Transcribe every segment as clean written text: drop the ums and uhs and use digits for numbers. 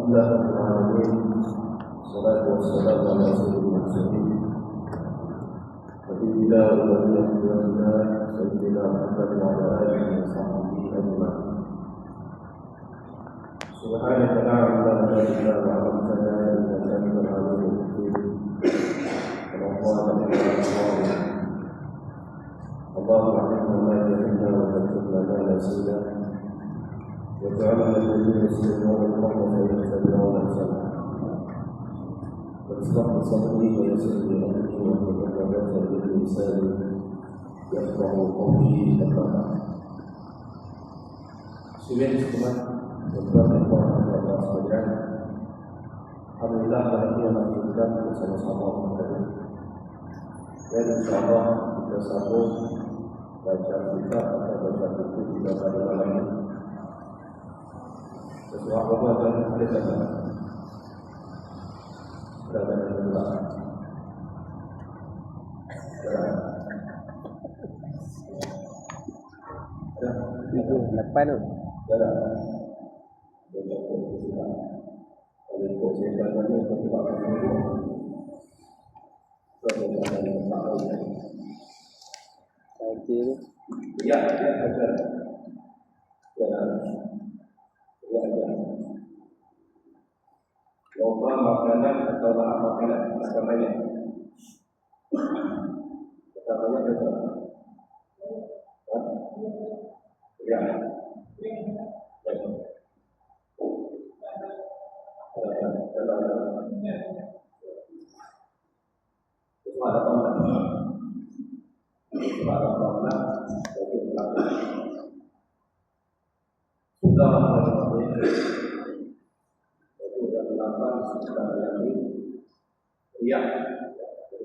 Alhamdulillah rabbil alamin. Wassalatu wassalamu ala asyrofil mursalin. Nabiyina wa nabiyyina sayyidina Muhammad wa ala alihi wa sahbihi ajma'in. Subhanaka la ilma lana illa ma 'allamtana innaka antal alimul hakim. اللهم علمنا ما جهلنا وذكرنا ما نسينا واجعلنا الذين يستمعون القول فيتبعون احسنه واشرح لي صدري ويسر لي امري واحلل عقدة من لساني يفقهوا قولي اما بعد. Selain sekolah dan Allah sekalian, alhamdulillah kita lanjutkan bersama-sama dan insyaallah kita sambung baca kitab atau baca buku kita pada malam ini. Sesuatu apa dan kita berada di dalam itu lepas tu dalam oleh konsepnya itu kita Ya, ada. Loba makanan atau bahan makanan namanya. Namanya apa?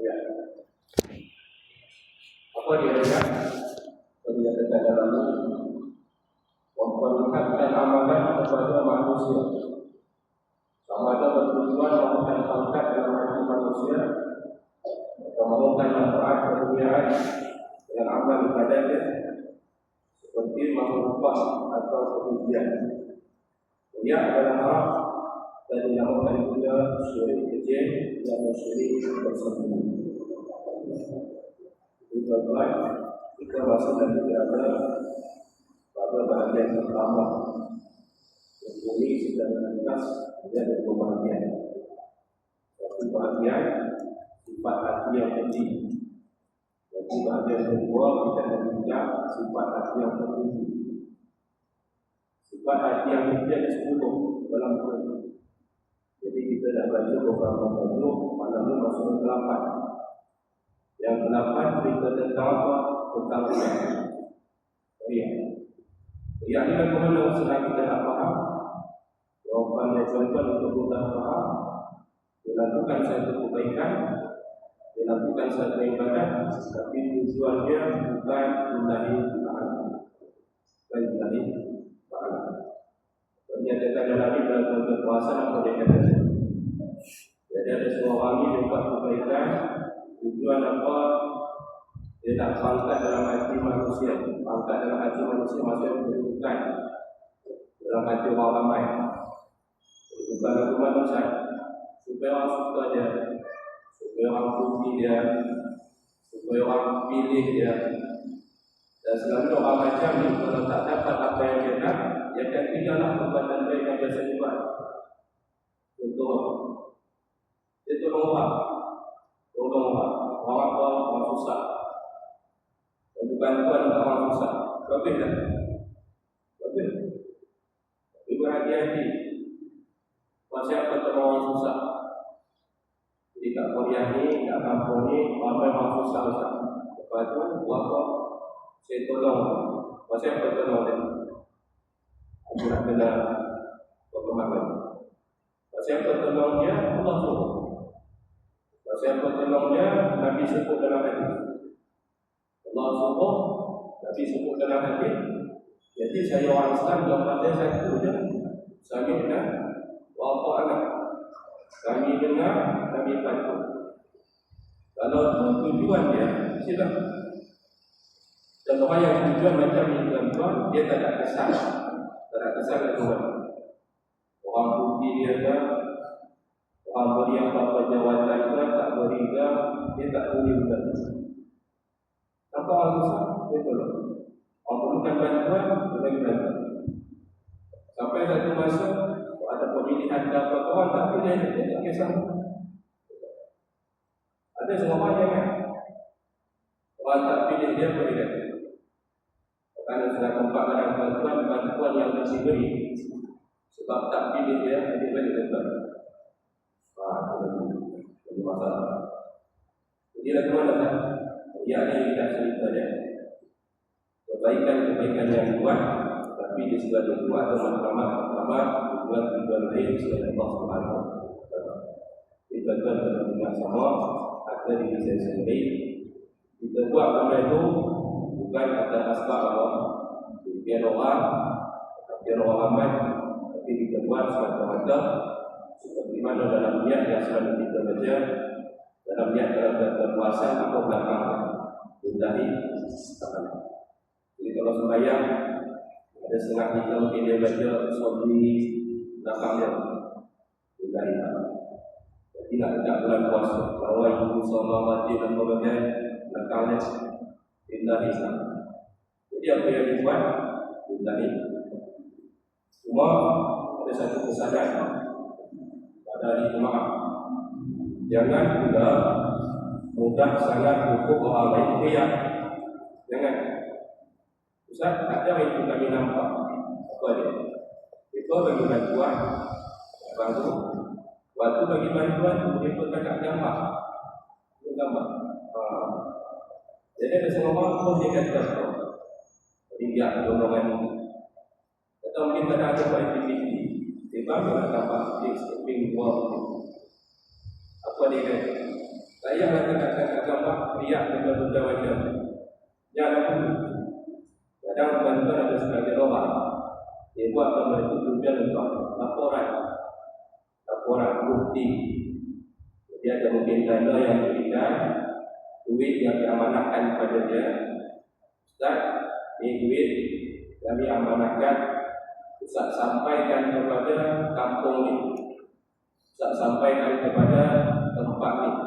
Ya. Apa dia lihat? Dia kata dalam memperlihatkan amalan kepada manusia. Sama ada bertujuan melakukan pangkat dalam hati manusia atau melakukan manfaat keduniaan dengan amal ibadahnya seperti mengubah atau kemudian. Ia adalah hak dan dinamakan juga syirik kecil dan syirik tersembunyi. Itulah kita masuk dan berada pada bahagian pertama. Ini sudah menjelas menjadi kebahagiaan. Satu bahagian sifat hati yang tinggi. Jadi bahagian kedua kita menunjukkan sifat hati yang tertinggi. Sifat hati yang tinggi ada 10 dalam Quran. Jadi kita dah baca beberapa tajuk, malam ini masuk ke 8. Yang 8 cerita tentang apa? Tentang riya. Riya ini bagaimana senang kita nak faham? Jawapannya contoh untuk mudah faham. Dilakukan satu kebaikan, dilakukan satu ibadah, tapi tujuannya bukan lillahi ta'ala. Bukan lillahi ta'ala. Menyatakan dalam ini dalam berpuasa apa dia kata? Jadi ada seorang ini buat kebaikan, tujuan apa? Dia nak pangkat dalam hati manusia. Pangkat dalam hati manusia maksudnya kedudukan dalam hati orang ramai. Bukan lagu manusia. Supaya orang suka dia, supaya orang puji dia, supaya orang pilih dia. Dan selalu orang macam ni kalau tak dapat apa yang dia nak, dia akan tinggallah perbuatan baik yang biasa dibuat. Contoh, dia tolong orang, orang apa, orang susah. Dan bantuan untuk orang susah. Lebih tak? Lebih. Tapi berhati-hati. Siapa tolong orang susah? Jadi kat Korea ni, kat kampung ni, orang susah. Lepas tu, buat apa? Saya tolong. Siapa tolong dia? Aku nak kena pemahaman. Siapa tolong dia? Allah suruh. Siapa tolong dia? Nabi sebut dalam hadis. Allah suruh, Nabi sebut dalam hadis. Jadi saya orang Islam dalam hadis satu je. Saya dengar wa ta'ala. Kami dengar, kami patuh. Kalau itu tujuan dia, sila. Dan orang yang tujuan macam ni tuan-tuan, dia tak ada kesan. Tak ada kesan ke Tuhan. Orang puji dia ke, orang beri apa-apa jawatan ke, tak beri ke, dia tak boleh bukan. Apa orang susah? Betul. Orang perlukan bantuan, dia bagi bantuan. Sampai satu masa, ada pemilihan ke apa, orang tak pilih, dia tak kisah. Ada semua banyak kan? Orang tak pilih dia boleh kan? Kerana sudah tempat barang bantuan yang masih beri. Sebab tak pilih dia balik bantuan. Itu masalah. Jadi lagu mana kan? Ia ada kita cerita dia. Kebaikan yang dibuat, tapi dia sudah dibuat teman-teman dibuat lain selain Allah Subhanahu Wa Taala. Kita kena ingat sama ada di diri sendiri. Kita buat benda itu bukan atas asbab Allah, biar orang ramai, tapi kita buat semata-mata seperti mana dalam niat yang selalu kita baca, dalam niat dalam berpuasa atau belakang hindari. Jadi kalau sembahyang ada setengah kita mungkin dia baca sobri belakangnya hindari. Jadi nak dekat bulan puasa, bahawa ibu sama mati dan berbagai belakangnya hindari. Jadi apa yang dibuat hindari. Cuma ada satu pesanan pada hari Jumaat, jangan pula mudah sangat hukum orang lain kriak. Jangan. Ustaz, ada itu kami nampak. Apa dia? Itu bagi bantuan. Waktu bagi bantuan, dia pun tak gambar. Dia gambar. Jadi ada semua orang pun dia kata jadi dia golongan atau mungkin tak ada aktiviti. Dia bagi nak gambar. Dia skipping wall. Apa dia kata? Saya nak gambar riak dengan benda macam jangan dulu. Kadang bantuan ada sebagai orang. Dia buat gambar itu tujuan untuk laporan bukti. Jadi ada mungkin dana yang diberikan, duit yang diamanahkan kepada dia. Ustaz, ini duit kami amanahkan, Ustaz sampaikan kepada kampung ini, Ustaz sampaikan kepada tempat ini.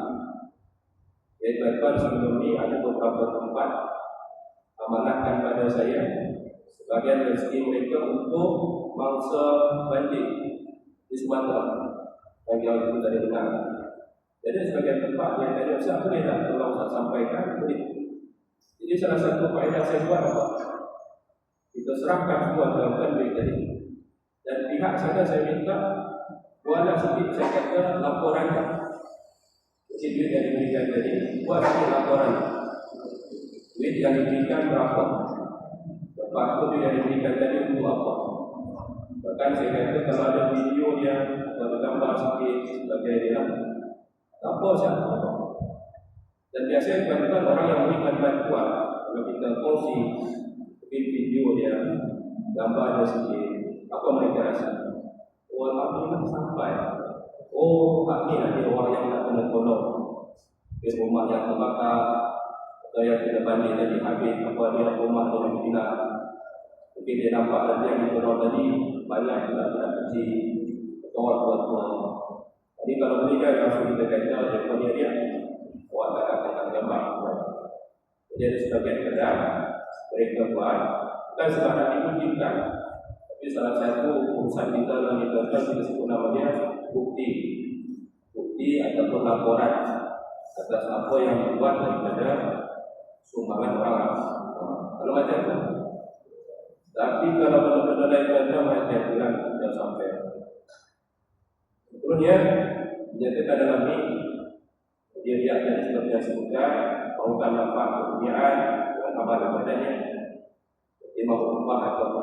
Jadi tuan-tuan sebelum ini ada beberapa tempat amanahkan pada saya sebagian rezeki mereka untuk mangsa banjir di Sumatera. Bagi orang itu tadi dengar. Jadi sebagian tempat yang tadi Ustaz boleh tak tolong Ustaz sampaikan? Boleh. Jadi salah satu faedah saya buat apa? Kita serahkan semua tuan-tuan duit tadi. Dan pihak sana saya minta buatlah sikit saya kata laporan. Jadi duit yang diberikan tadi buat sikit laporan. Duit yang diberikan berapa? Lepas itu duit yang diberikan tadi untuk apa? Bahkan saya kata kalau ada video dia atau gambar sikit sebagai dia apa siapa? Dan biasanya tuan-tuan orang yang memberikan bantuan kalau kita kongsi video dia gambar dia sikit, apa mereka rasa? Oh, alhamdulillah sampai. Oh, ini ada orang yang nak kena tolong. Di rumah yang terbakar atau yang kita banding tadi habis apa dia rumah dia yang hilang. Mungkin dia nampak tadi yang ditolong tadi banyak budak-budak kecil atau orang tua-tua. Jadi kalau berikan langsung kita kata dia dia awak tak katakan gambar. Jadi ada sebagian kedai mereka buat bukan sebab nak diwujudkan, tapi salah satu urusan kita dalam kita sebut namanya bukti ataupun laporan atas apa yang dibuat daripada sumbangan orang. Kalau macam tu. Tapi kalau benda-benda lain macam kurang tidak sampai. Seterusnya dinyatakan dalam ini dia lihat dari seperti yang sebutkan pautan manfaat keduniaan dengan kabar kepadanya. Imam Ummah atau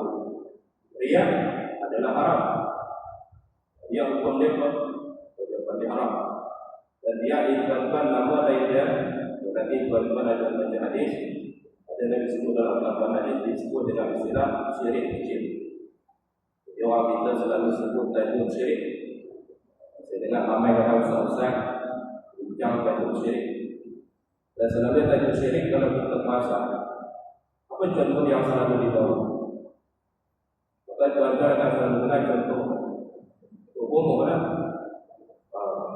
riya adalah haram. Dia hukum dia pada haram. Dan dia dibuatkan nama lainnya. Berarti tuan-tuan ada baca hadis. Ada Nabi sebut dalam al-Quran hadis disebut dengan istilah syirik kecil. Jadi orang kita selalu sebut tajuk syirik. Saya dengar ramai orang ustaz-ustaz bincang tajuk syirik. Dan selalu tajuk syirik kalau kita bahasa. Apa contoh yang selalu dibawa? Maka tuan-tuan akan selalu dengar contoh umum lah.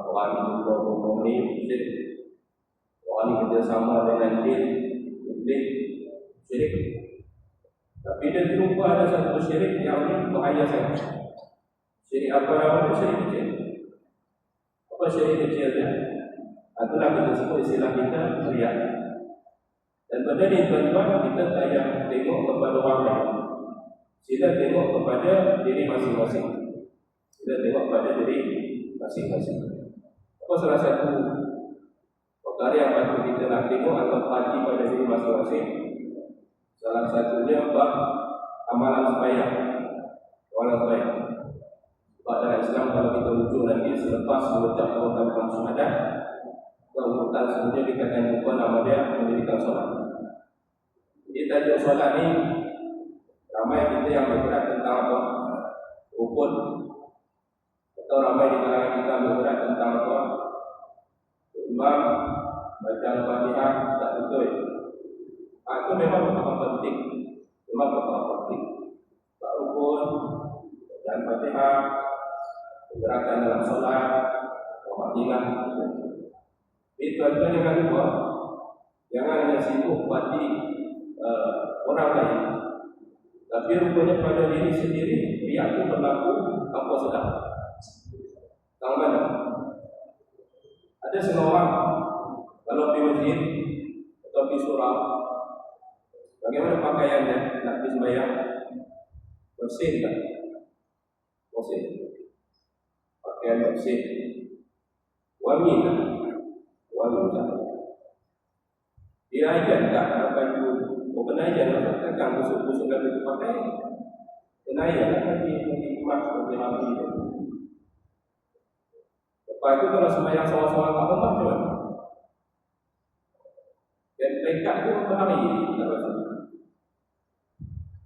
Orang itu berhubung ni, orang ini kerjasama dengan dia, syirik. Tapi dia terlupa ada satu syirik yang ini bahaya sangat. Syirik apa namanya? Syirik kecil. Apa syirik kecil dia? Itulah kita sebut istilah kita riak. Dan pada ni tuan-tuan, kita tak payah tengok kepada orang lain. Kita tengok kepada diri masing-masing. Kita tengok kepada diri masing-masing. Apa salah satu perkara yang patut kita nak tengok atau perhati pada diri masing-masing? Salah satunya bab amalan sembahyang. Amalan sembahyang. Sebab dalam Islam kalau kita rujuk lagi selepas mengucap urutan syahadat, urutan sebenarnya kita akan jumpa nama dia mendirikan solat. Jadi tajuk solat ni ramai kita yang bergerak tentang apa? Rukun. Atau ramai di kalangan kita bergerak tentang apa? Imam baca Al-Fatihah tak betul. Itu memang perkara penting. Memang perkara penting. Sebab rukun dan Fatihah, gerakan dalam solat, Al-Fatihah. Jadi tuan-tuan jangan lupa, jangan hanya sibuk pati orang lain. Tapi rupanya pada diri sendiri, riak itu berlaku tanpa sedar. Tahu mana? Ada seorang kalau pergi masjid atau pergi surau, bagaimana pakaiannya nak pergi sembahyang? Bersih tak? Bersih. Pakaian bersih. Wangi tak? Wangi tak? Dia ajar tak baju? Kena ajar tak? Takkan busuk-busuk kan baju pakai? Kena ajar tak? Bagi emas, bagi rapi. Lepas itu kalau sembahyang soal-soal kat rumah macam mana? Dan mereka tu berhari tak rasa.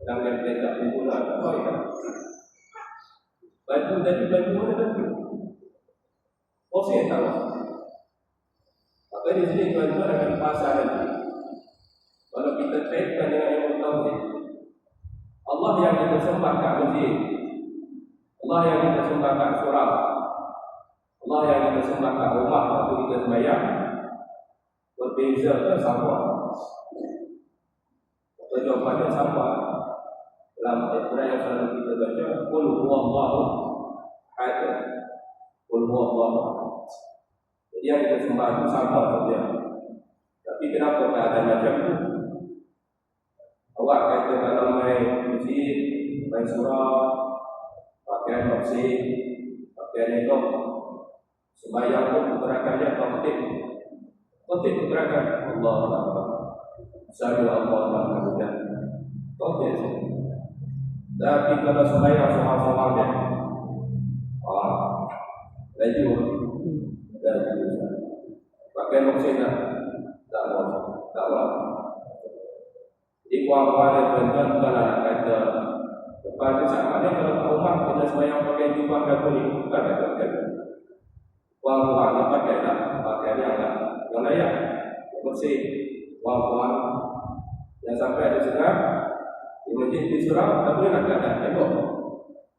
Kadang dia mereka pun guna tak baik kan? Baju tadi baju mana baju? Saya tahu. Maka di sini tuan-tuan akan pasal nanti. Kalau kita kaitkan dengan yang tauhid, Allah yang kita sembah kat masjid, Allah yang kita sembah kat surau, Allah yang kita sembah kat rumah waktu kita sembahyang, berbeza ke sama? Atau jawapannya sama. Dalam ayat yang selalu kita baca, Qul huwallahu ahad. Qul huwallahu ahad. Jadi yang kita sembah itu sama saja. Tapi kenapa tak ada macam itu? Awak kata kalau main masjid, main surau, pakaian bersih, pakaian elok, sembahyang pun gerakannya khotib. Khotib gerakan Allah Akbar. Sallu Allah Akbar. Khotib. Tapi kalau sembahyang soal-soal dia, laju, pakaian bersih tak mau. Jadi puan-puan dan tuan-tuan bukanlah nak kata lepas itu sama dia kalau kat rumah kena sembahyang pakai jubah dan kulit. Bukan kata puan-puan dia pakai tak? Pakai dia tak? Yang layak bersih. Puan-puan yang sampai ada sedar di masjid di surau tak boleh nak keadaan tengok.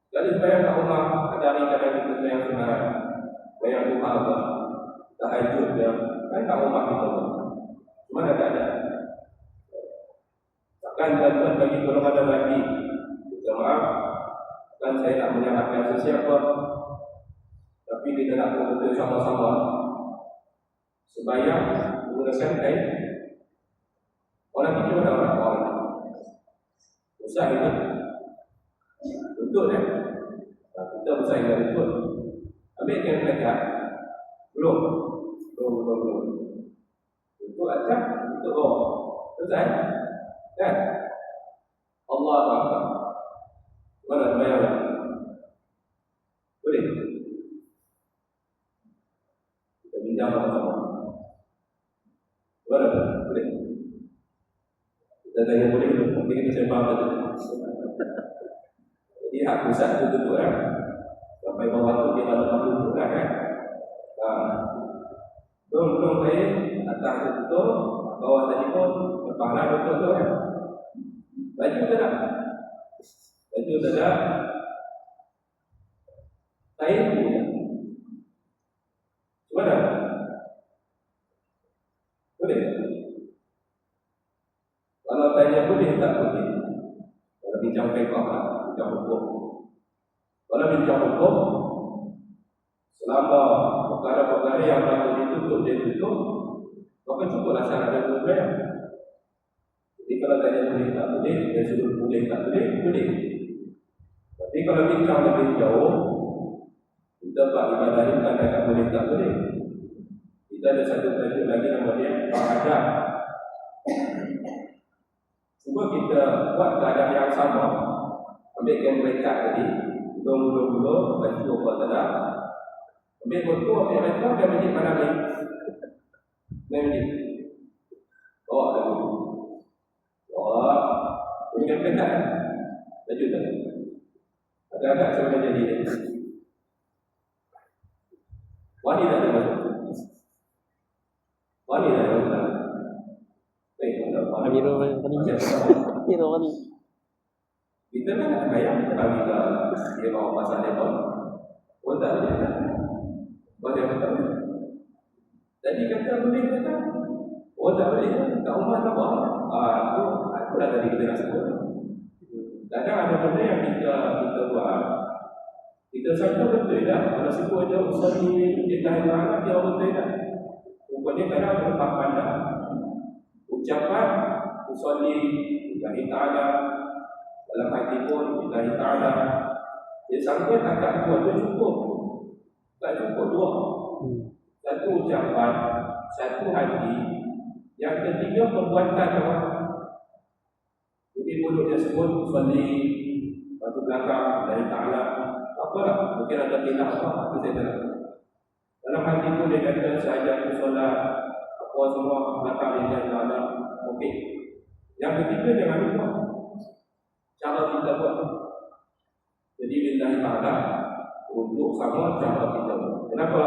Jadi sembahyang kat rumah ada hari kadang kita sembahyang sebenarnya sembahyang duha apa tahajud dia kan kat rumah kita cuma ada keadaan. Kan tuan-tuan bagi golongan ada lagi. Minta maaf, kan saya nak menyalahkan sesiapa, tapi kita nak betul sama-sama sembahyang menggunakan kain. Orang itu mana orang? Usah ini. Betul kita usah ini betul. Ambil kain mereka. Belum. Untuk acak, untuk roh. Selesai. Kan? Allah Akbar. Mana sembahyang? Boleh? Kita bincang sama-sama. Boleh? Kita tanya boleh tu, mungkin kita sembang tadi. Jadi hak pusat tu tutup kan? Sampai bawah tu dia pada mahu tutup kan? Belum baik, atas tu tutup, bawah tadi pun kepala tutup tu kan? Baju tak ada. Baju tak ada. Kain ilmu ya. Gimana? Boleh? Kalau tanya boleh tak boleh? Kalau bincang fiqh lah, bincang hukum. Kalau bincang hukum, selama perkara-perkara yang patut ditutup dia tutup, maka cukuplah syarat dan kemudian. Jadi kalau tanya boleh tak boleh, dia suruh boleh tak boleh, boleh. Tapi kalau bincang lebih jauh, kita buat ibadah ini bukan tak boleh tak boleh. Kita ada satu tajuk lagi nama dia adab. Cuba kita buat keadaan yang sama. Ambilkan mereka tadi, gulung-gulung, baju apa tak. Ambil botol, ambil mereka, ambil minit mana ni? Minit. Bawa lagu. Bawa. Ini kan mereka. Baju tak? Agak-agak macam jadi ni. Wani tak ada masuk. Wani tak ada masuk. Baik, Hero Wani. Hero Wani. Kita kan nak bayar, kita tak bisa. Dia bawa pasal dia pun. Oh tak boleh kan? Baca betul. Jadi kata boleh kata. Oh tak boleh kan? Tak umar tak apa. Aku dah tadi kita nak sebut. Kadang ada benda yang kita buat. Kita sangka betul tak? Kalau sebut je usaha ni dia dah anak dia betul tak? Rupanya kadang berempat pandang. Ucapan usolli lillahi ta'ala, dalam hati pun lillahi ta'ala. Dia sangka tak buat tu cukup. Tak cukup dua. Satu ucapan, satu hati, yang ketiga perbuatan orang. Jadi mulut dia sebut usolli, lepas belakang lillahi ta'ala. Apalah, mungkin ada tindak apa, itu saya tak. Dalam hati pun dia kata sahaja solat, apa semua belakang lillahi ta'ala. Okey. Yang ketiga jangan lupa cara kita buat. Jadi lillahi ta'ala untuk sama cara kita buat. Kenapa?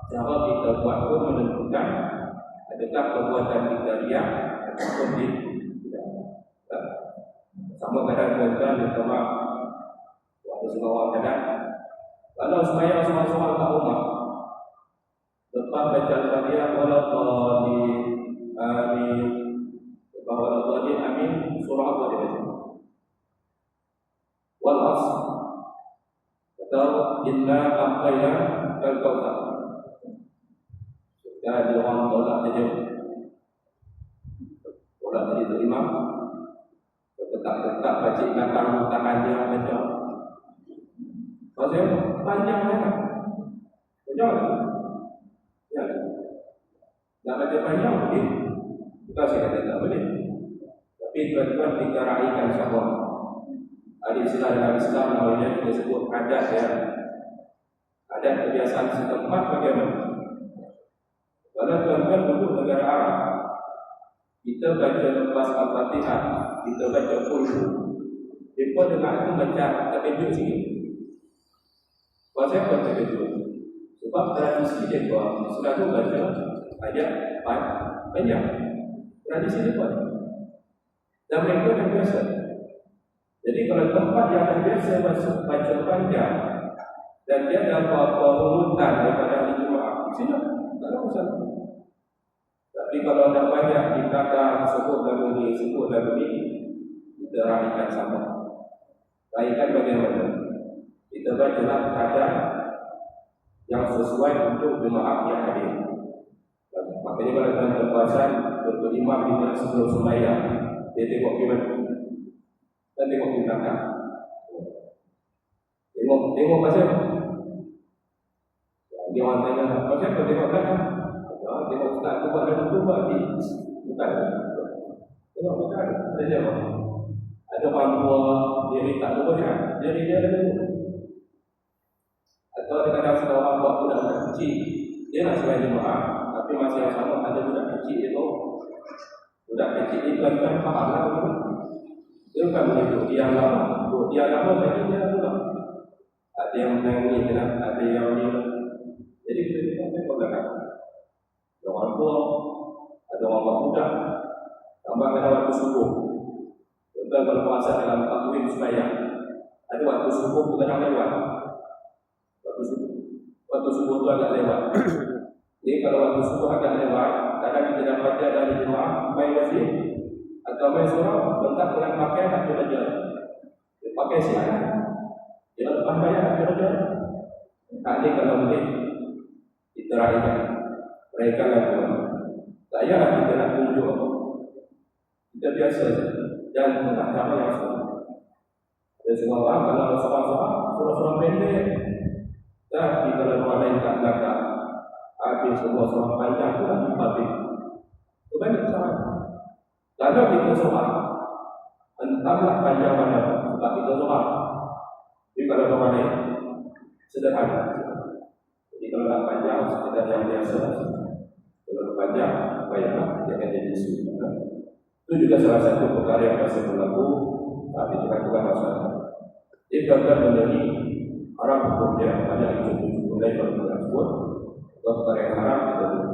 Cara kita buat pun menentukan adakah perbuatan kita riak ataupun tidak. Sama kadang tuan-tuan minta maaf waktu semua orang kadang kalau sembahyang sama-sama kat rumah lepas baca Al-Fatihah walaupun amin. Bahawa Allah dia amin surah apa dia baca? Wal asr. Atau inna aqaina kal kautsar. Jadi orang tolak saja. Tolak tadi tu imam. Tetap baca belakang tangan dia baca. Pasal panjang sangat. Panjang tak? Ya. Nak baca panjang boleh. Bukan saya kata tak boleh. Tapi tuan-tuan kita raikan sama. Ada istilah dalam Islam namanya kita sebut adat ya. Adat kebiasaan setempat bagaimana? Kalau tuan-tuan duduk negara Arab, kita baca lepas Al-Fatihah, kita baca kulhu. Mereka dengar itu macam terkejut sikit. Pasal apa terkejut? Sebab tradisi mereka sudah tu baca ayat banyak. Tradisi mereka. Dan mereka dah biasa. Jadi kalau tempat yang dah biasa baca panjang dan dia ada apa-apa runutan daripada hari Jumaat, sila, tak ada masalah. Tapi kalau dah banyak di belakang sebut lagu ni, kita raikan sama. Raikan bagaimana? Kita bacalah kadar yang sesuai untuk jemaah yang hadir. Makanya kalau tuan-tuan perasan, untuk imam di mana sebelum sembahyang, dia tengok di mana? Dan tengok di belakang. Tengok pasal dia orang tanya, pasal apa tengok belakang? Tengok ustaz tu buat lalu tu buat di bukan. Tengok belakang, ada jawab. Ada orang tua, dia minta tu kan? Dia ada tu. Atau kadang-kadang seorang buat budak kecil, dia nak sembahyang jemaah, tapi masih yang sama ada budak kecil dia tahu. Budak kecil ni tuan-tuan faham lah tu. Dia bukan boleh duduk diam lama. Duduk diam lama tadi dia pula. Ada yang menangis kan, ada yang ni. Jadi kita tengok belakang. Ada orang tua, ada orang budak. Tambah kadang waktu subuh. Tuan-tuan kalau puasa dalam takwim sembahyang, ada waktu subuh bukan nak lewat. Waktu waktu subuh itu agak lewat. Jadi kalau waktu subuh agak lewat, kadang kita dapat dia dari jemaah main masjid atau main surau, bentak dengan pakaian tak belajar. Dia pakai siapa? Dia lepas bayar tak belajar. Tadi kalau boleh kita raihkan mereka lakukan. Tak payah kita nak tunjuk apa. Kita biasa dan tak sama yang sama. Dan semua orang kalau sama-sama surah-surah pendek, tapi kalau orang lain tak belakang, habis semua surah panjang tu lagi habis. Kebanyakan sama. Kalau kita surah, entahlah panjang mana, sebab kita surah. Jadi kalau orang lain sederhana. Jadi kalau nak panjang, sekedar yang biasa. Kalau panjang, baiklah, jangan jadi isu. Itu juga salah satu perkara yang biasa berlaku, tapi dilakukan masalah. Dia gagal menjadi haram hukum dia, banyak itu mulai perkara tersebut, atau perkara yang haram kita dulu.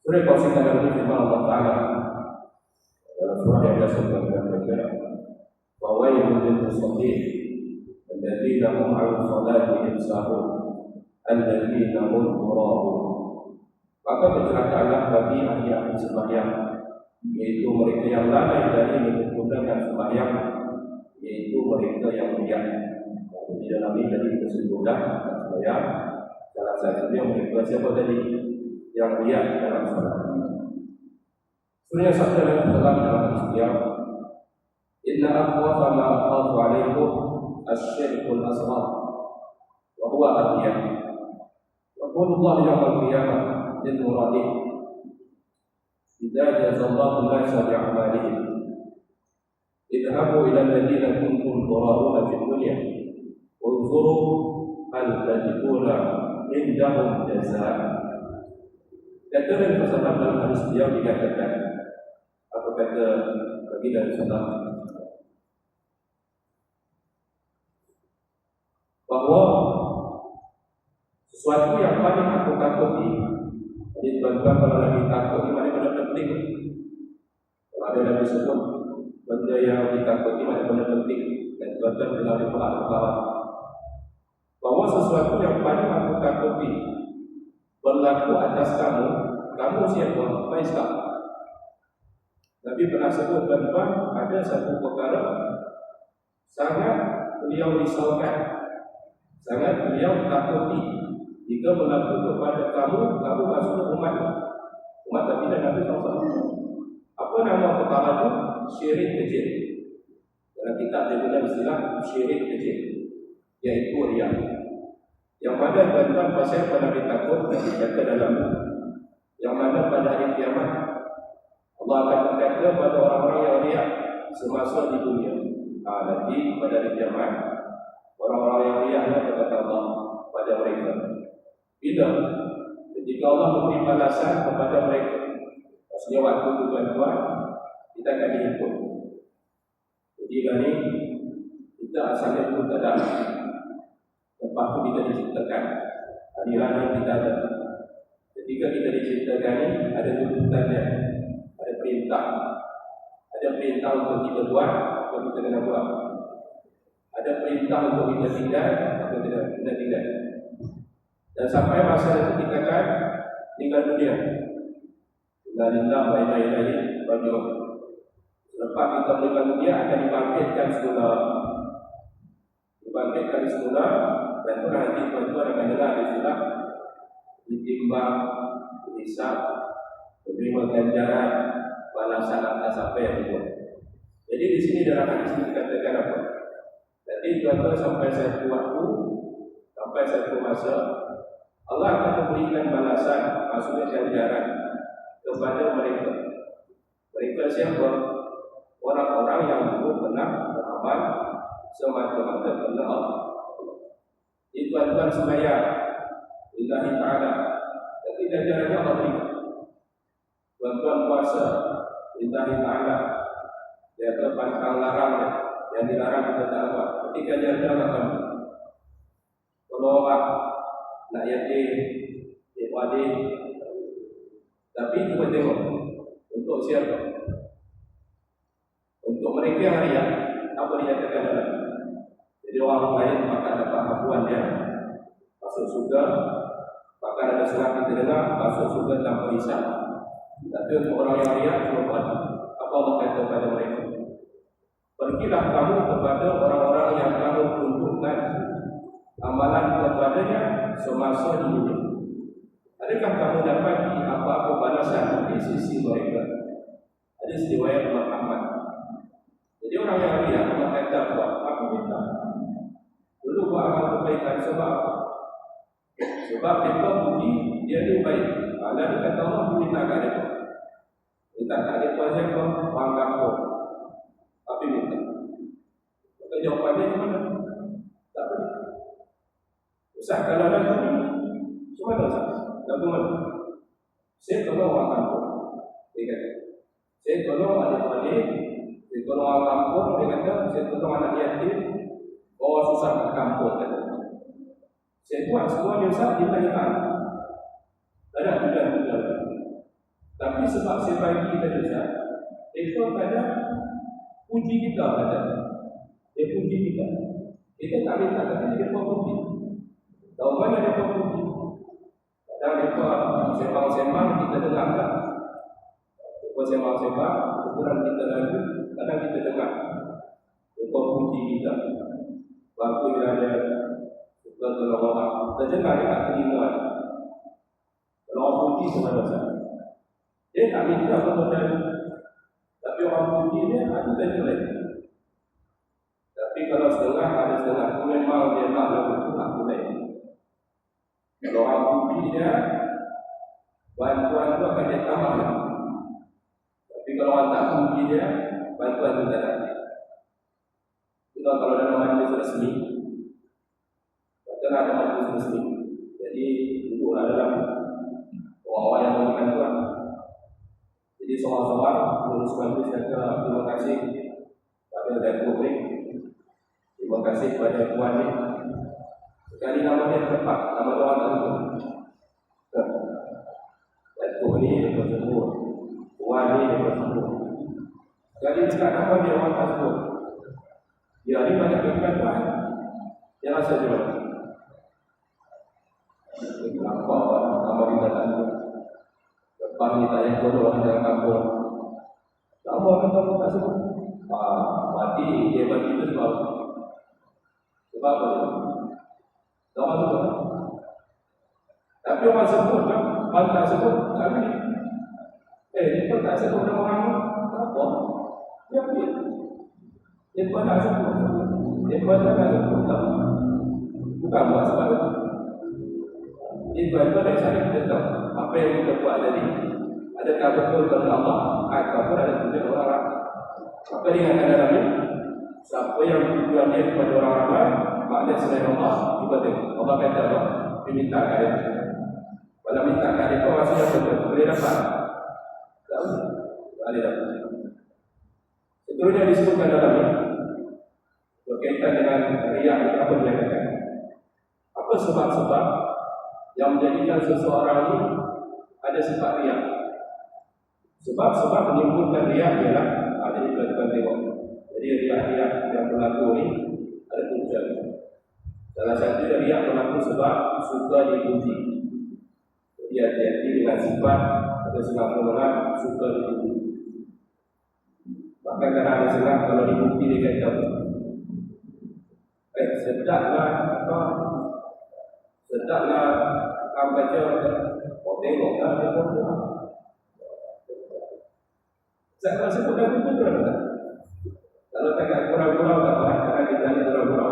Surah Qasim dalam ini firman Allah Ta'ala dalam surah yang biasa berlaku baca, Wawailun lil musallin alladzina hum 'an salatihim sahun alladzina hum mura'un. Maka kecelakaanlah bagi ahli-ahli sembahyang, yaitu mereka yang lalai dari menggunakan sembahyang, yaitu mereka yang riak. Di dalam ini tadi kita sebutkan sembahyang, salah satunya mereka siapa tadi yang riak dalam salat. Surah sabda dalam istilah, Inna akhwafa ma akhafu alaikum asyirkul asghar wa huwa adiyah. Wa qulullah yawmal qiyamah lil muradin idza jazallahu nasa bi'amalihim idhabu ila alladhina kuntum turaruna fid dunya unzuru hal tajiduna indahum jazaa. Kata Nabi Sallallahu dalam hadis beliau dikatakan, apa kata bagi Nabi Sallallahu, bahwa sesuatu yang paling aku takuti. Jadi tuan-tuan, kalau Nabi takut ini mana-mana penting. Kalau ada Nabi sebut benda yang ditakuti mana-mana penting, dan tuan-tuan kena dipahami bahwa sesuatu yang paling aku takuti berlaku atas kamu. Kamu siapa? Islam. Nabi pernah sebut, tuan-tuan, ada satu perkara sangat beliau risaukan, sangat beliau takuti. Jika berlaku kepada kamu masuk umat Nabi dan Nabi SAW. Apa nama perkara itu? Syirik kecil. Dalam kitab dia guna istilah syirik kecil, yaitu riya. Yang mana tuan-tuan pasal pada Nabi takut dan dikata dalam yang mana pada hari kiamat Allah akan berkata pada orang-orang yang riya semasa di dunia. Nanti pada hari kiamat orang-orang yang riya berkata Allah pada mereka, bila ketika Allah memberi balasan kepada mereka, maksudnya waktu itu tuan-tuan kita akan dihitung. Jadi ini kita asalnya pun tak ada, lepas itu kita diciptakan, hari raya kita ada. Ketika kita diciptakan ini ada tuntutannya, ada perintah untuk kita buat atau kita kena buat, ada perintah untuk kita tinggal atau kita tinggal. Dan sampai masa itu kita akan tinggal dunia. Innalillahi wa inna ilaihi raji'un. Lepas kita meninggal dunia akan dibangkitkan semula. Dan itu nanti tuan-tuan akan dengar istilah ditimbang, dihisab, menerima ganjaran, balasan atas apa yang dibuat. Jadi di sini dalam hadis ini dikatakan apa? Jadi tuan-tuan sampai satu waktu, sampai satu masa, Allah akan memberikan balasan, maksudnya ganjaran kepada mereka. Mereka siapa? Orang-orang yang dulu pernah beramal semata-mata kerana Allah. Itu tuan-tuan sembahyang lillahi ta'ala, tapi ganjarannya Allah berikan. Tuan-tuan puasa lillahi ta'ala, dia pantang larang, yang dilarang kita tak buat, tapi ganjarannya Allah berikan. Kalau orang nak yatim, adik, tapi cuba tengok untuk siapa? Untuk mereka yang riak, apa dia katakan dalam? Jadi orang lain akan dapat apuan dia. masuk surga. Bahkan ada surah kita dengar masuk surga tanpa hisab. Tapi untuk orang yang riak cuma buat apa Allah kata kepada mereka, pergilah kamu kepada orang-orang yang kamu tunjukkan amalan kepadanya semasa di dunia. Adakah kamu dapati apa-apa balasan di sisi mereka? Hadis riwayat Imam Ahmad. Jadi orang yang riak Allah kata buat aku minta dulu buat amal kebaikan sebab apa? Sebab mereka puji dia ni baik. Lalu kata Allah minta kat dia. Minta kat dia pasal apa? Bangga kau. Tapi minta. Maka jawapannya macam mana? Tak boleh. Ustaz kalau dah tadi, macam mana Ustaz? Lagu mana? Saya tolong orang kampung. Dia kata. Saya tolong adik-adik. Saya tolong orang kampung. Dia kata, saya tolong anak yatim. Orang susah kat kampung kata. Saya buat semua dia Ustaz, dia tanya tak? Tak ada tujuan. Tapi sebab saya bagi tadi Ustaz, mereka kata puji kita kata. Dia puji kita. Kita tak minta, tapi dia pun puji. Tahu mana dia pun puji? Kadang mereka sembang-sembang kita dengar tak? Mereka sembang-sembang, ukuran kita lalu, kadang kita dengar. Mereka puji kita. Waktu dia ada kalau orang terdengar dia tak terima. Kalau orang puji kepada saya, dia tak minta kepada, tapi orang puji dia ada jelek. Tapi kalau setengah ada setengah, itu memang dia tak lalu itu tak boleh. Kalau orang puji dia, bantuan itu akan dia tambah. Tapi kalau orang tak puji dia, bantuan itu tak ada. Kita kalau dalam majlis resmi, kerana ada majlis resmi, jadi duduklah dalam orang-orang yang memberikan Tuhan. Jadi soal-soal pengurus majlis kata terima kasih kepada Datuk Rik, terima kasih kepada Tuan ni. Sekali nama dia tepat, nama orang tak betul. Datuk ni dia bersebut, Tuan ni dia bersebut. Sekali dekat nama dia orang tak sebut. Dia ni banyak berikan Tuhan, dia rasa dia betul. Kenapa nama kita tak ada? Lepas ni tak yang bodoh dalam kampung. Nama kita tak sebut. Mati dia bagi itu sebab apa dia? Tak masuk kan? Tapi orang sebut kan? Orang tak sebut. Tapi dia tak sebut nama orang. Apa? Dia pergi. Dia pun tak sebut. Dia pun tak sebut. Bukan buat sebab itu. Itu adalah cara kita tahu apa yang kita buat tadi. Adakah betul kepada Allah ataupun ada tujuan orang lain? Apa dengan kata Nabi? Siapa yang tujuan dia kepada orang lain, maknanya selain Allah, juga tengok. Allah kata apa? Dia minta kat dia. Kalau minta kat dia, kau rasa betul. Boleh dapat? Tak boleh dapat. Seterusnya disebutkan dalam ini berkaitan dengan riak, apa dia kata? Apa sebab-sebab yang menjadikan seseorang ini ada sifat riak? Sebab-sebab menimbulkan riak ialah ada di belakang tengok. Jadi riak-riak yang berlaku ini ada tujuan. Salah satu riak berlaku sebab suka dipuji. Jadi hati-hati dengan sifat atau sebab golongan suka dipuji. Bahkan kadang ada sebab kalau dipuji dia kata sedaplah apa? Sedaplah kamu baca, kau tengoklah dia berdoa. Saya sebut dah betul tak? Kalau tak kurang-kurang tak boleh, karena kita ni kurang-kurang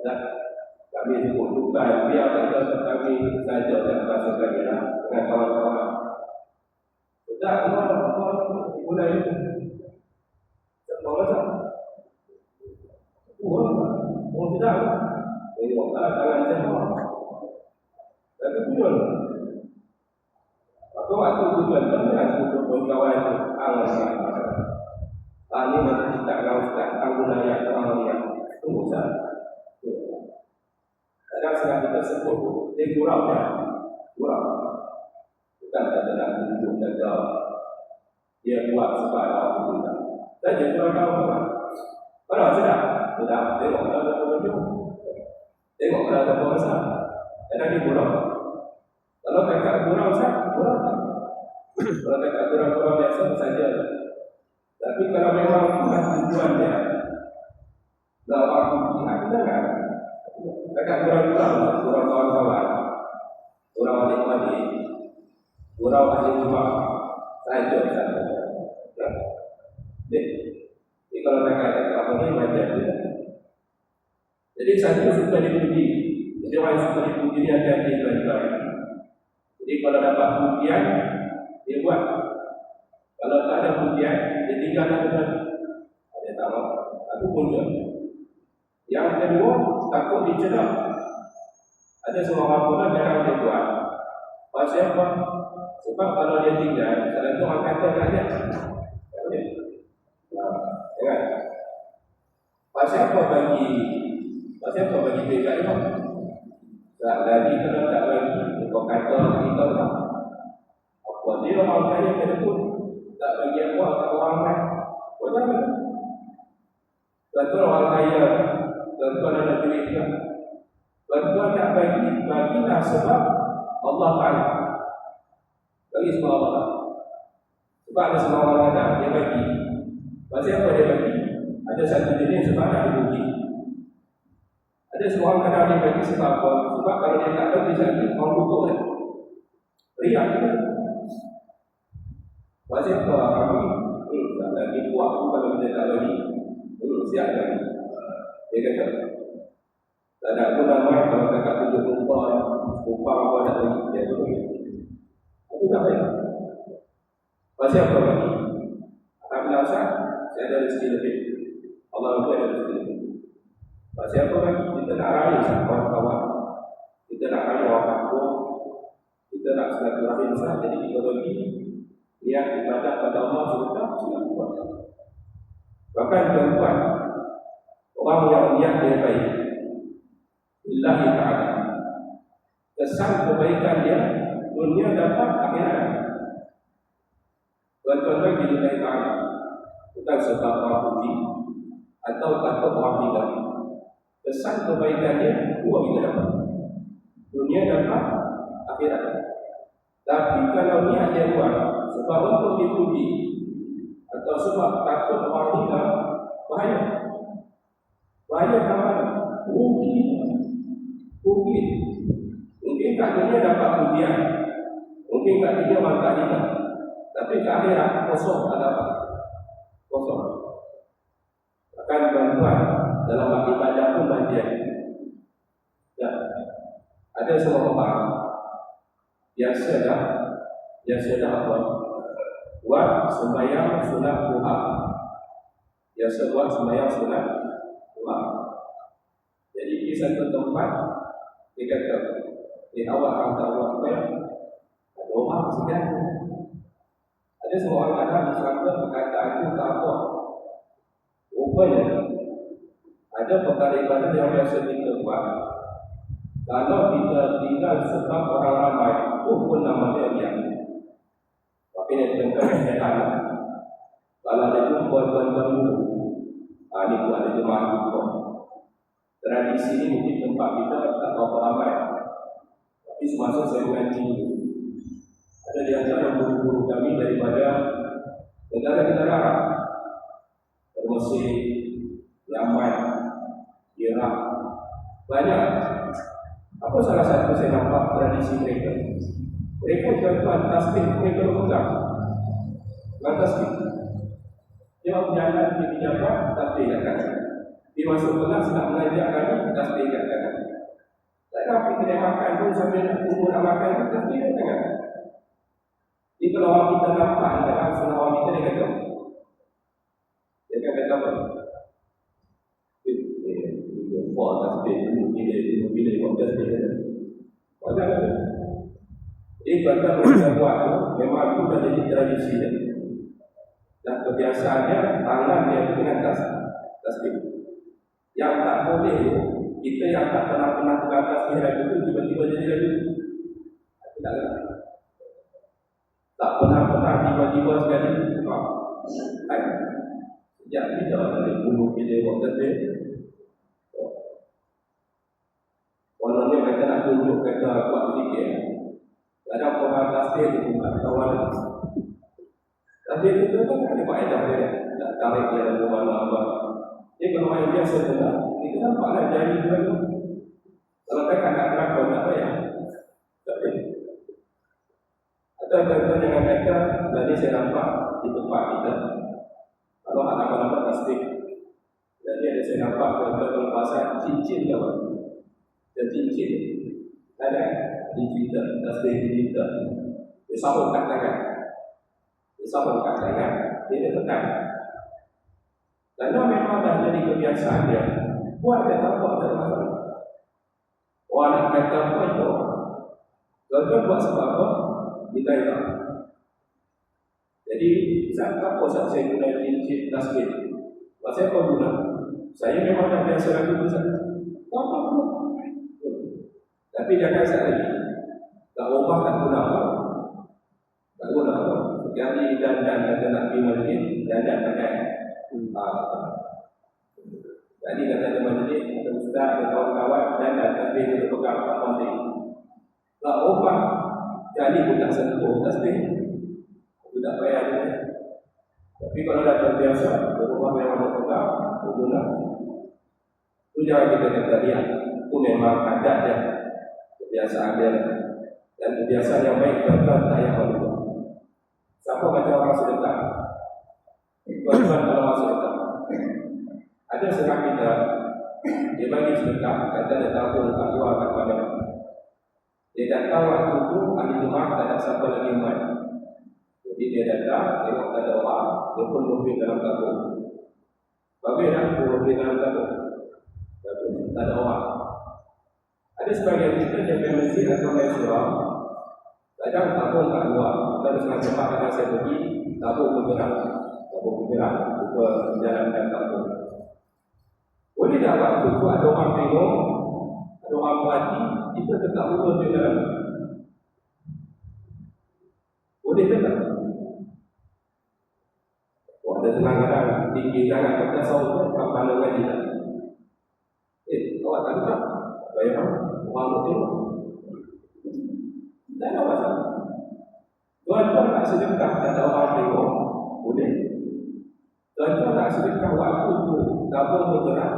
tak. Kami sebut bukan biar saja kami saja dan bahasa kami dengan kawan-kawan. Sedap mulai itu. Tak boleh. Oh tidak. Tengoklah tangan saya. Tapi tujuan. Waktu tujuan dengan untuk kawan itu angin. Ini nanti kita akan tanggung ayat orang dia. Tunggu saja. Kadang sedang kita sebut dia kurang. Bukan kata nak tunjuk kata dia buat sebab apa kita. Saja kurang tahu apa. Kalau sudah tengok pada tunjuk. Tengok pada puasa. Ada di gurau. Kalau dekat gurau sah, gurau tak. Kalau dekat gurau-gurau biasa saja. Tapi kalau memang bukan tujuan dia, nak orang pihak kita kan, dekat gurau-gurau, gurau kawan-kawan, gurau adik-adik, gurau ahli rumah saja saja. Jadi kalau dekat apa ni macam tu. Jadi satu suka dipuji. Jadi orang suka dipuji dia hati-hati tuan-tuan. Jadi kalau dapat pujian, dia buat. Kalau tak ada pujian, dia tinggalkan betul. Ada tak mau? Itu punca. Yang kedua, takut dicela. Ada seorang pula jarang dia buat. Pasal apa? Sebab kalau dia tinggal, kadang-kadang orang kata tak ada. Tak boleh. Jangan. Pasal apa bagi mereka itu? Tak lagi kalau tak lagi, kau kata kita tak. Apa dia orang kaya telefon, tak bagi apa tak orang lain. Kau jangan. Tentu orang kaya, tentu ada duit kan. Tentu tak bagilah sebab Allah Taala. Bagi sebab Allah. Sebab ada semua orang ada dia bagi. Pasal apa dia bagi? Ada satu jenis sebab nak dipuji. Ada seorang kadang dia bagi sebab apa? Sebab kalau dia tak bagi lagi, orang butuh kan? Riak juga. Pasal apa kami? Tak lagi buat tu kalau kita tak bagi. Siap lagi. Dia kata, tak ada pun ramai kalau kakak tunjuk upah apa nak bagi. Dia tu bagi. Itu tak baik. Pasal apa bagi? Alhamdulillah saya ada rezeki lebih. Allah itu ada rezeki lebih. Pasal apa bagi? Kita nak raya sama kawan-kawan. Kita nak raya orang kampung. Kita nak silaturahim sah. Jadi kita bagi niat ibadah pada Allah sudah buat. Bahkan tuan-tuan, orang yang niat dia baik, lillahi ta'ala, kesan kebaikan dia dunia dapat akhirat. Tuan-tuan bagi lillahi ta'ala, bukan sebab orang puji atau takut orang tidak. Kesan kebaikan dia dua kita dapat, dunia dapat akhirat. Tapi kalau niat dia buat sebab untuk dipuji atau sebab takut orang tidak, bahaya. Bahaya kawan. Mungkin kat dunia dapat pujian, mungkin kat dunia orang tak hilang, tapi kat akhirat kosong, tak dapat. Kosong. Bahkan tuan-tuan dalam ibadah pun bagian. Ya, ada seorang orang biasa dah apa? Buat sembahyang sunat duha. Biasa buat sembahyang sunat duha. Jadi di satu tempat dia kata, di awal orang tak buat sembahyang, ada orang sekian. Ada seorang anak disangka perkataan itu tak apa. Rupanya ada perkara ibadah yang biasa kita buat. Kalau kita tinggal sebab orang ramai, pun nama dia diam. Tapi dia tengah jalan. Kalau ada jumpa tuan-tuan dulu, ini buat ada jemaah juga. Tradisi ini mungkin tempat kita tak berapa ramai. Tapi semasa saya mengaji, ada di antara guru-guru kami daripada negara-negara Arab, Mesir, Yaman, Iraq, banyak. Apa salah satu saya nampak tradisi mereka? Mereka tuan-tuan tasbih mereka berpegang. Tasbih. Dia berjalan di pejabat, tasbih kat kanan. Dia masuk kelas nak mengajar kami, tasbih kat kanan. Tak ada apa kedai makan pun sambil nak tunggu nak makan, tasbih kat kanan. Jadi kalau orang kita nampak dalam sunnah orang kita, dia kata apa? Buat tasbih, bila buat tasbih. Macam mana? Jadi tuan-tuan kita buat tu, memang itu dah jadi tradisi dia. Dan kebiasaannya, tangan dia itu dengan tasbih. Yang tak boleh tu, kita yang tak pernah pegang tasbih lagu tu, tiba-tiba jadi lagu. Itu tak kena. Tak pernah tiba-tiba sekali. Kan? Sejak kita ada bulu bila buat tasbih. Orang dia kata nak tunjukkan kata buat fikir. Kadang orang tasbih itu bukan kawan lagi. Tasbih itu kan ada faedah dia. Tak tarik dia dalam mana apa. Jadi kalau orang biasa dengar, kita nampaklah jari dia tu. Kalau tak nak kelakon tak payah. Tak payah. Atau contoh dengan kata, tadi saya nampak di tempat kita. Kalau anak nampak tasbih, jadi ada saya nampak kalau pasal cincin apa? Dan cincin ada digital, tasbih digital. Dia sambung kat tangan. Dia sambung kat tangan. Dia tekan. Karena memang dah jadi kebiasaan dia. Buat dia tak buat, tak ada masalah. Orang nak kata apa itu? Kalau buat sebab apa? Kita tak. Jadi, apa sahaja saya guna cincin tasbih? Saya apa guna? Saya memang dah biasa lagi besar. Tak apa-apa. Tapi jangan saya lagi. Tak ubah tak guna apa. Tak guna apa. Sekali dan kata nak pergi majlis, dan pakai. Jadi kata di majlis, ada ustaz, ada kawan-kawan, dan tasbih itu pegang tak penting. Tak ubah. Jadi pun tak sentuh tasbih. Itu tak payah juga. Tapi kalau dah terbiasa, rumah memang nak pegang, guna. Itu jangan kita kata dia. Itu memang adat dia. Kebiasaan dia. Dan kebiasaan yang baik tuan-tuan tak payah berubah. Siapa baca orang sedekah? Tuan-tuan kalau orang sedekah. Ada setengah kita, dia bagi sedekah, kata dia tahu tak keluar kat mana. Dia dah tahu waktu itu, ahli rumah tak ada siapa lagi umat. Jadi dia datang, tengok tak ada orang, dia pun lebih dalam tabung. Bagi nak pun lebih dalam tabung. Tak ada orang. Ada sebagian kita yang pergi masjid atau main surau. Kadang tabung tak keluar. Kita ada setengah cepat kadang saya pergi, tabung bergerak. Tabung bergerak, kita menjalankan tabung. Boleh tak waktu tu ada orang tengok, ada orang perhati, kita tetap urus di dalam. Boleh tak? Ada senang kadang tinggi sangat kata sahaja tu, tak pandang lagi tak. Awak tak tak? Bayar orang tu tengok. Tak ada masalah. Tuan-tuan tak sedekah, tak ada orang tengok. Boleh. Tuan-tuan tak sedekah waktu tu, tabung bergerak.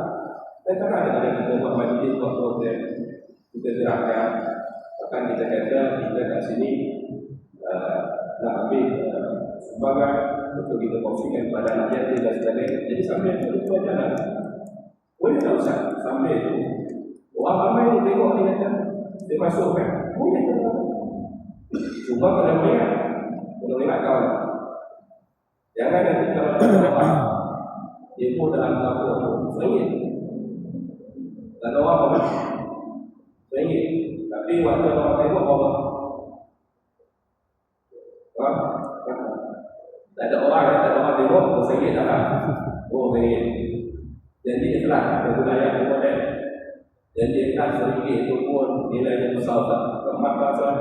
Dan kadang-kadang kita buat majlis, buat program, kita gerakkan. Bahkan kita kata, kita kat sini nak ambil sumbangan untuk kita kongsikan kepada anak yatim dan sebagainya. Jadi sambil itu kita jalan. Boleh tak Ustaz? Sambil itu orang ramai ni tengok ni kata dia masuk kan? Boleh tak? Cuma kena melihat. Kena melihat kawan. Jangan nanti kalau tak dapat dia pun dalam tabung tu sengit. Tak ada orang apa? Sengit. Tapi waktu orang tengok orang tak ada orang, tak ada orang tengok, sengit tak lah. Oh, sengit. Jadi ikhlas, ada budaya yang modern. Jadi ikhlas sedikit itu pun nilainya besar tak? Keempat pasal.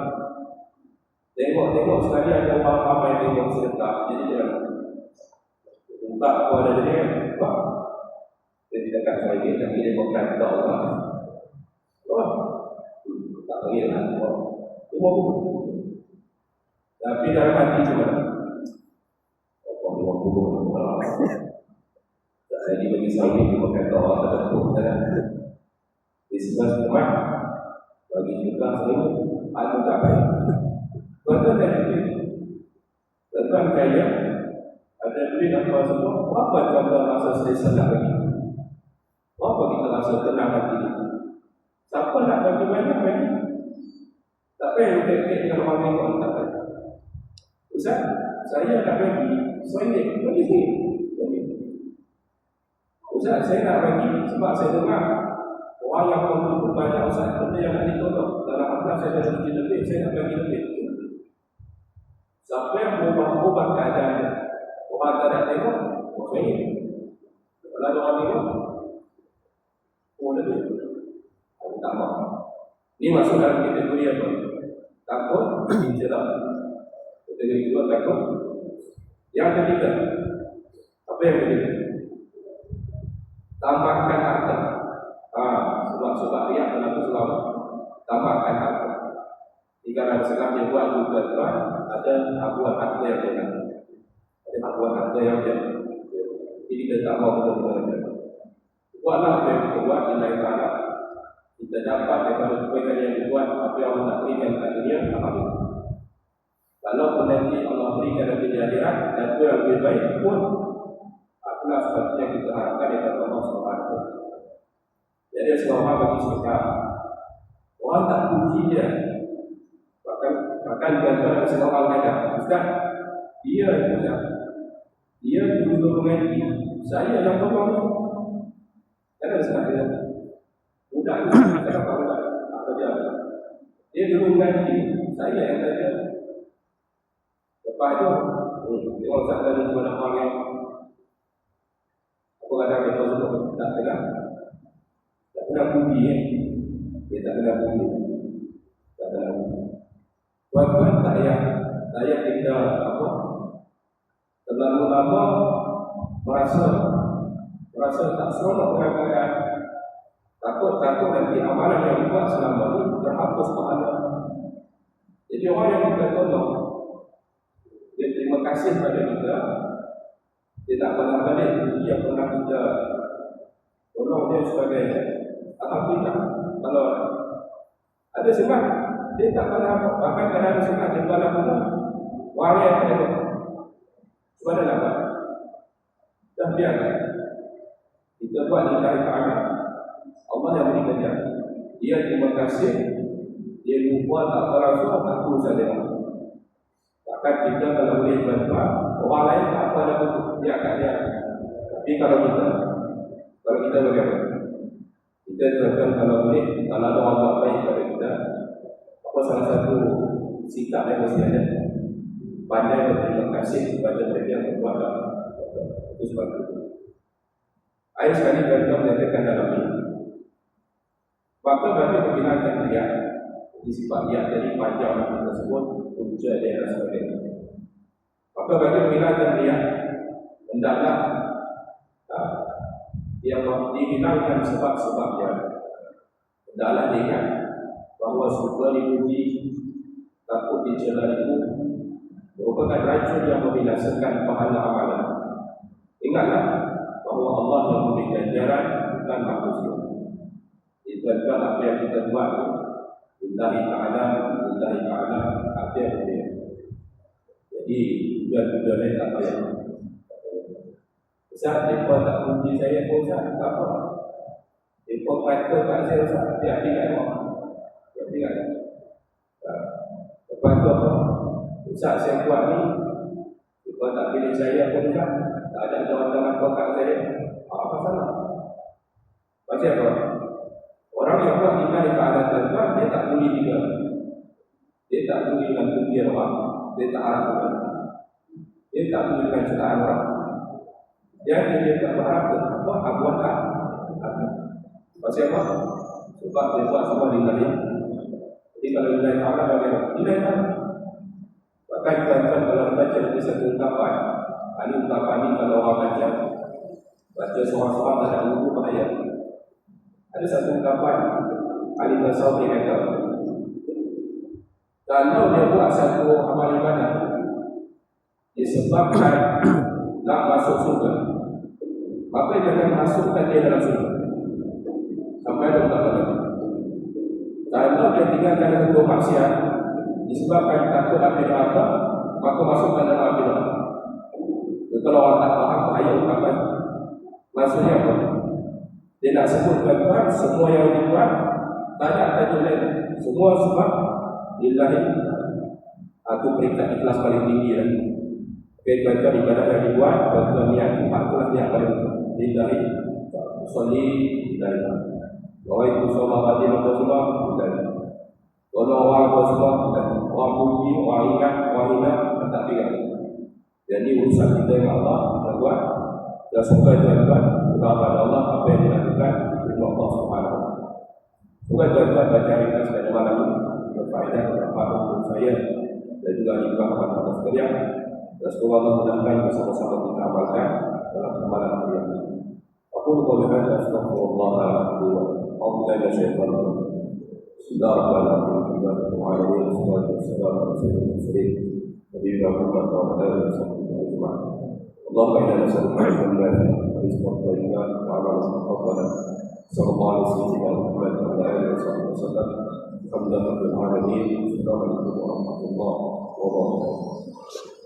Tengok sekali ada orang ramai tengok sedekah. Jadi jangan tak apa ada jadi kan? Dia tidak akan sedikit, tapi dia bukan tak orang. Tak panggil lah. Semua pun. Tapi dalam hati cuma jadi bagi suami dia berkata orang terdekat dalam di sebelah rumah bagi juga semua ada tak baik. Tuan-tuan ada duit, tuan-tuan kaya, ada duit apa semua. Apa tuan-tuan rasa selesa nak bagi? Apa kita rasa tenang hati ni? Siapa nak bagi banyak bagi? Tak payah lupa-lupa dengan orang tengok tak payah. Ustaz, saya nak bagi RM1, bagi sini. Ustaz, saya nak bagi sebab saya dengar orang yang membutuhkan banyak Ustaz, benda yang nak ditolong. Dalam akhlak saya ada lebih, saya nak bagi lebih. Siapa yang berubah keadaan orang tak nak tengok, RM1. Kalau ada orang tengok, lebih. Aku tak mahu. Ini masuk dalam kategori apa? Takut, incelah. Kategori kedua takut. Yang ketiga, apa yang ketiga? Tambahkan harta. Sebab riak kenapa selalu tambahkan harta. kalau sekarang dia buat tuan-tuan, ada abuan harta yang dia nak. Ada abuan harta yang dia. Jadi kita tak mahu betul-betul macam. Buatlah apa yang kita buat, Allah Ta'ala. Kita dapat daripada kebaikan yang dibuat, apa yang Allah nak berikan kat dunia, alhamdulillah. Kalau nanti Allah berikan nanti di akhirat, dan itu yang lebih baik pun, akulah sepatutnya kita harapkan daripada Allah SWT. Jadi semua orang bagi sedekah. Orang tak puji dia. Bahkan tuan-tuan ada seorang kata, Ustaz, dia dulu mengaji, saya yang tolong. Kan ada sekali budak ni, saya tak budak apa dia dulu mengaji, saya yang tanya. Lepas tu, dia orang tak ada dua orang yang apa kata dia tahu tak tegak. Tak pernah puji dia tak pernah puji. Tak pernah puji. Tuan-tuan tak payah kita apa terlalu lama merasa tak seronok dengan keadaan. Takut nanti amalan yang dibuat selama ini terhapus pahala. Jadi orang yang kita tolong, dia terima kasih pada kita, dia tak pernah balik puji yang pernah kita tolong dia sebagai alhamdulillah. Kalau ada sebab dia tak pernah apa, bahkan kadang ada sebab dia pernah punya wari yang ada sebab ada apa dah biarkan kita buat di dalam keadaan Allah yang beri kerja. Dia terima kasih, dia lupa tak terasa aku saja. Bahkan kita kalau boleh bantuan orang lain tak apa dah butuh dia akan dia. Tapi kalau kita bagaimana? Kita teruskan kalau boleh, kalau ada orang buat baik pada kita, apa salah satu sikap yang mesti ada, pandai berterima kasih kepada mereka yang membuat itu sebab itu. Ayat sekali kita menyatakan dalam ini. Maka bagi pembinaan dia di sifat dia jadi panjang orang tersebut punca dia dan sebagainya. Maka bagi pembinaan dia hendaklah dia dihilangkan sebab-sebab dia. Hendaklah dia ingat bahawa suka dipuji, takut dicela itu merupakan racun yang membinasakan pahala amalan. Ingatlah bahawa Allah yang memberi ganjaran bukan manusia. Itu adalah apa yang kita buat. Lillahi ta'ala, apa yang dia. Jadi tujuan-tujuan lain tak payah. Ustaz, mereka tak puji saya pun Ustaz, tak apa. Mereka kata kat saya Ustaz, dia tinggal apa? Dia tinggal. Lepas tu apa? Ustaz saya buat ni, mereka tak pilih saya pun Ustaz, tak ada jawatan apa kat saya. Apa salah? Pasal apa? Orang yang buat iman di keadaan tuan-tuan, dia tak boleh juga. Dia tak boleh dengan pujian orang. Dia tak harap dengan. Dia tak boleh dengan ceritaan orang. Dia tak berharap dengan apa? Abuan tak. Pasal apa? Sebab dia buat semua di dalam. Jadi kalau nilai Allah bagaimana? Nilai Allah. Bahkan tuan-tuan kalau baca di satu ungkapan, ini ungkapan ini kalau orang baca seorang-seorang tak ada buku bahaya. Ada satu ungkapan Ali Tasawri kata, kalau dia buat satu amal ibadah disebabkan nak masuk surga, maka jangan masukkan dia dalam surga sampai ada ungkapan lagi. Kalau dia tinggalkan satu maksiat disebabkan takut api neraka, maka masukkan dalam api neraka. Kalau orang tak faham bahaya ungkapan, maksudnya apa? Dia nak sebut tuan-tuan, semua yang dibuat tak ada tajuk lain. Semua sebab lillahi. Aku peringkat ikhlas paling tinggi lagi. Okay, tuan-tuan ibadah yang dibuat, tuan-tuan niat itulah niat paling lillahi. Sholli lillahi. Bahawa itu sholat batin apa semua lillahi. Tolong orang apa semua lillahi. Orang puji, orang ingat, orang ingat, tak tinggal. Jadi urusan kita dengan Allah kita buat. Dan semoga tuan-tuan kepada Allah apa yang dilakukan oleh Allah Subhanahu wa taala. Semoga tuan-tuan baca ringkas pada malam ini berfaedah kepada untuk saya dan juga ibadah kepada sekalian. Dan semoga Allah mudahkan bersama-sama kita amalkan dalam amalan hari ini. Aku qul hadza astaghfirullah wa atubu ilaih. Bismillahirrahmanirrahim. والسلام على سيد المرسلين نبينا محمد وعلى اله وصحبه اجمعين. اللهم انا نسالك علما نافعا ورزقا طيبا وعملا متقبلا. صلى الله على سيدنا محمد وعلى اله وصحبه وسلم. الحمد لله رب العالمين. السلام عليكم ورحمه الله وبركاته.